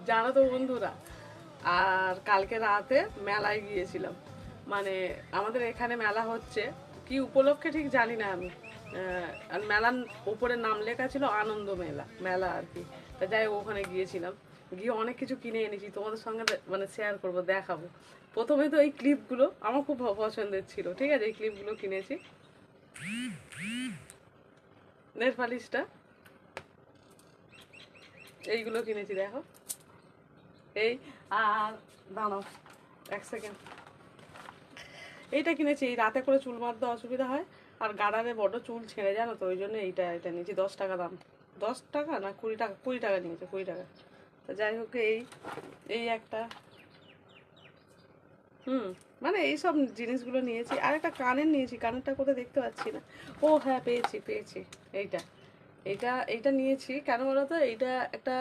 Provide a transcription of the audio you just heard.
জানো তো বন্ধুরা, আর কালকে রাতে মেলায় গিয়েছিলাম। মানে আমাদের এখানে মেলা হচ্ছে, কি উপলক্ষে ঠিক জানি না আমি। আর মেলার উপরে নাম লেখা ছিল আনন্দ মেলা মেলা আর কি। তা যাই হোক, ওখানে গিয়েছিলাম, গিয়ে অনেক কিছু কিনে এনেছি, তোমাদের সঙ্গে মানে শেয়ার করব, দেখাবো। প্রথমে তো এই ক্লিপগুলো আমার খুব পছন্দের ছিল, ঠিক আছে, এই ক্লিপগুলো কিনেছি। নেল পালিশটা এইগুলো কিনেছি, দেখো এই। আর দাঁড়াও এক সেকেন্ড, এইটা কিনেছি, এই রাতে করে চুল বাঁধতে অসুবিধা হয়, আর গাড়ারে বড় চুল ছেড়ে, জানো তো, ওই জন্য এটা নিয়েছি। 10 টাকা দাম। 10 টাকা না, 20 টাকা, 20 টাকা নিয়েছে, 20 টাকা। তো যাই হোক, এই এই একটা, হুম, মানে এইসব জিনিসগুলো নিয়েছি। আর একটা কানের নিয়েছি, কানেরটা কোথায় দেখতে পাচ্ছি না। ও হ্যাঁ, পেয়েছি পেয়েছি, এইটা এইটা এইটা নিয়েছি। কেন বলো তো, এইটা একটা